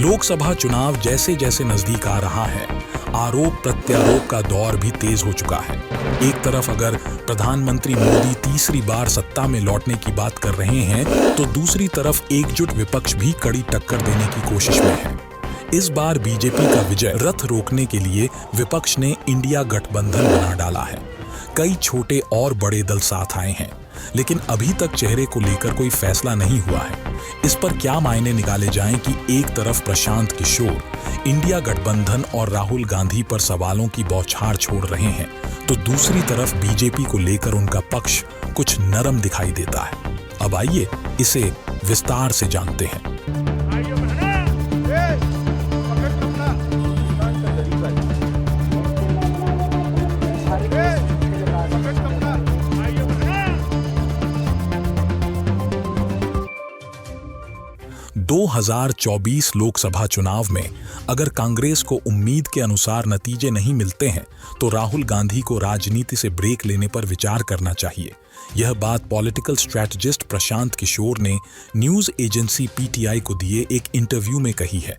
लोकसभा चुनाव जैसे जैसे नजदीक आ रहा है, आरोप प्रत्यारोप का दौर भी तेज हो चुका है। एक तरफ अगर प्रधानमंत्री मोदी तीसरी बार सत्ता में लौटने की बात कर रहे हैं, तो दूसरी तरफ एकजुट विपक्ष भी कड़ी टक्कर देने की कोशिश में है। इस बार बीजेपी का विजय रथ रोकने के लिए विपक्ष ने इंडिया गठबंधन बना डाला है। कई छोटे और बड़े दल साथ आए हैं, लेकिन अभी तक चेहरे को लेकर कोई फैसला नहीं हुआ है। इस पर क्या मायने निकाले जाएं कि एक तरफ प्रशांत किशोर इंडिया गठबंधन और राहुल गांधी पर सवालों की बौछार छोड़ रहे हैं, तो दूसरी तरफ बीजेपी को लेकर उनका पक्ष कुछ नरम दिखाई देता है। अब आइए इसे विस्तार से जानते हैं। 2024 लोकसभा चुनाव में अगर कांग्रेस को उम्मीद के अनुसार नतीजे नहीं मिलते हैं, तो राहुल गांधी को राजनीति से ब्रेक लेने पर विचार करना चाहिए। यह बात पॉलिटिकल स्ट्रैटेजिस्ट प्रशांत किशोर ने न्यूज एजेंसी पीटीआई को दिए एक इंटरव्यू में कही है।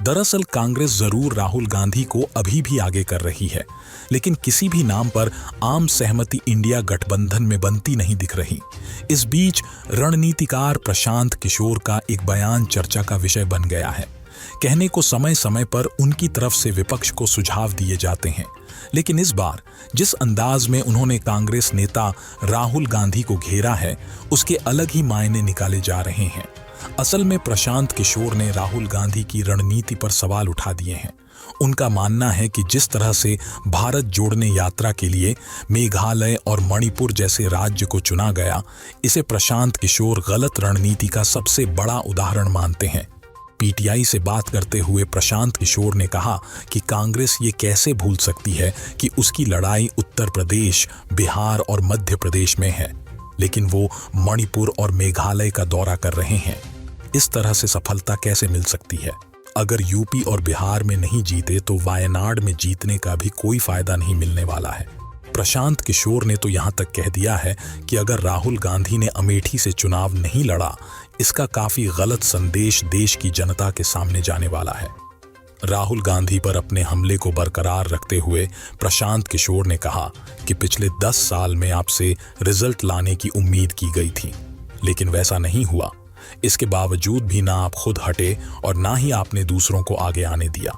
दरअसल कांग्रेस जरूर राहुल गांधी को अभी भी आगे कर रही है, लेकिन किसी भी नाम पर आम सहमति इंडिया गठबंधन में बनती नहीं दिख रही। इस बीच रणनीतिकार प्रशांत किशोर का एक बयान चर्चा का विषय बन गया है। कहने को समय समय पर उनकी तरफ से विपक्ष को सुझाव दिए जाते हैं, लेकिन इस बार जिस अंदाज में उन्होंने कांग्रेस नेता राहुल गांधी को घेरा है, उसके अलग ही मायने निकाले जा रहे हैं। असल में प्रशांत किशोर ने राहुल गांधी की रणनीति पर सवाल उठा दिए हैं। उनका मानना है कि जिस तरह से भारत जोड़ने यात्रा के लिए मेघालय और मणिपुर जैसे राज्य को चुना गया, इसे प्रशांत किशोर गलत रणनीति का सबसे बड़ा उदाहरण मानते हैं। पीटीआई से बात करते हुए प्रशांत किशोर ने कहा कि कांग्रेस ये कैसे भूल सकती है कि उसकी लड़ाई उत्तर प्रदेश, बिहार और मध्य प्रदेश में है, लेकिन वो मणिपुर और मेघालय का दौरा कर रहे हैं। इस तरह से सफलता कैसे मिल सकती है? अगर यूपी और बिहार में नहीं जीते तो वायनाड में जीतने का भी कोई फायदा नहीं मिलने वाला है। प्रशांत किशोर ने तो यहां तक कह दिया है कि अगर राहुल गांधी ने अमेठी से चुनाव नहीं लड़ा, इसका काफी गलत संदेश देश की जनता के सामने जाने वाला है। राहुल गांधी पर अपने हमले को बरकरार रखते हुए प्रशांत किशोर ने कहा कि पिछले 10 साल में आपसे रिजल्ट लाने की उम्मीद की गई थी, लेकिन वैसा नहीं हुआ। इसके बावजूद भी ना आप खुद हटे और ना ही आपने दूसरों को आगे आने दिया।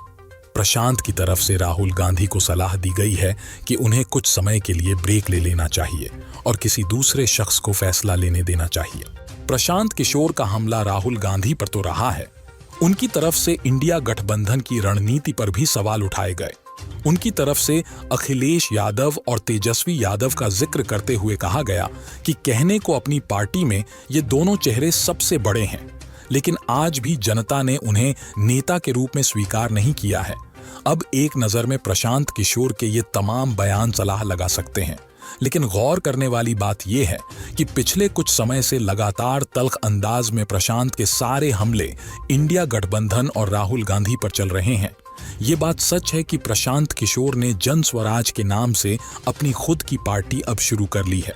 प्रशांत की तरफ से राहुल गांधी को सलाह दी गई है कि उन्हें कुछ समय के लिए ब्रेक ले लेना चाहिए और किसी दूसरे शख्स को फैसला लेने देना चाहिए। प्रशांत किशोर का हमला राहुल गांधी पर तो रहा है, उनकी तरफ से इंडिया गठबंधन की रणनीति पर भी सवाल उठाए गए। उनकी तरफ से अखिलेश यादव और तेजस्वी यादव का जिक्र करते हुए कहा गया कि कहने को अपनी पार्टी में ये दोनों चेहरे सबसे बड़े हैं, लेकिन आज भी जनता ने उन्हें नेता के रूप में स्वीकार नहीं किया है। अब एक नज़र में प्रशांत किशोर के ये तमाम बयान सलाह लगा सकते हैं, लेकिन गौर करने वाली बात यह है कि पिछले कुछ समय से लगातार तल्ख अंदाज में प्रशांत के सारे हमले इंडिया गठबंधन और राहुल गांधी पर चल रहे हैं। ये बात सच है कि प्रशांत किशोर ने जन स्वराज के नाम से अपनी खुद की पार्टी अब शुरू कर ली है,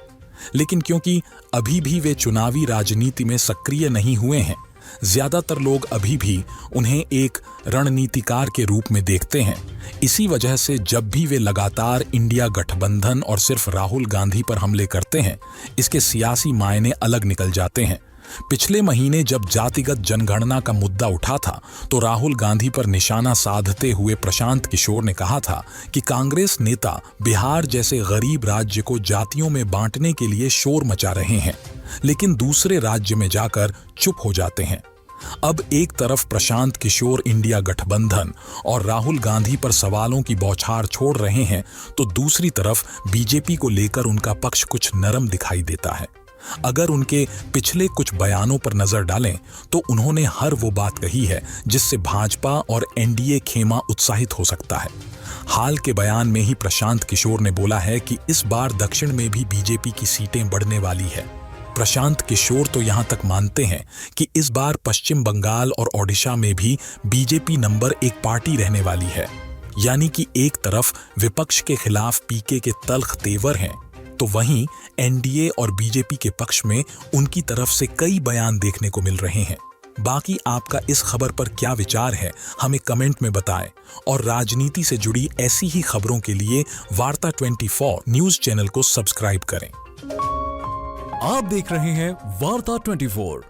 लेकिन क्योंकि अभी भी वे चुनावी राजनीति में सक्रिय नहीं हुए हैं, ज्यादातर लोग अभी भी उन्हें एक रणनीतिकार के रूप में देखते हैं। इसी वजह से जब भी वे लगातार इंडिया गठबंधन और सिर्फ राहुल गांधी पर हमले करते हैं, इसके सियासी मायने अलग निकल जाते हैं। पिछले महीने जब जातिगत जनगणना का मुद्दा उठा था, तो राहुल गांधी पर निशाना साधते हुए प्रशांत किशोर ने कहा था कि कांग्रेस नेता बिहार जैसे गरीब राज्य को जातियों में बांटने के लिए शोर मचा रहे हैं, लेकिन दूसरे राज्य में जाकर चुप हो जाते हैं। अब एक तरफ प्रशांत किशोर इंडिया गठबंधन और राहुल गांधी पर सवालों की बौछार छोड़ रहे हैं, तो दूसरी तरफ बीजेपी को लेकर उनका पक्ष कुछ नरम दिखाई देता है। अगर उनके पिछले कुछ बयानों पर नजर डालें, तो उन्होंने हर वो बात कही है जिससे भाजपा और एनडीए खेमा उत्साहित हो सकता है। हाल के बयान में ही प्रशांत किशोर ने बोला है कि इस बार दक्षिण में भी बीजेपी की सीटें बढ़ने वाली है। प्रशांत किशोर तो यहां तक मानते हैं कि इस बार पश्चिम बंगाल और ओडिशा में भी बीजेपी नंबर 1 पार्टी रहने वाली है। यानी कि एक तरफ विपक्ष के खिलाफ पीके के तल्ख तेवर हैं, तो वहीं एनडीए और बीजेपी के पक्ष में उनकी तरफ से कई बयान देखने को मिल रहे हैं। बाकी आपका इस खबर पर क्या विचार है, हमें कमेंट में बताएं और राजनीति से जुड़ी ऐसी ही खबरों के लिए वार्ता 24 न्यूज चैनल को सब्सक्राइब करें। आप देख रहे हैं वार्ता 24।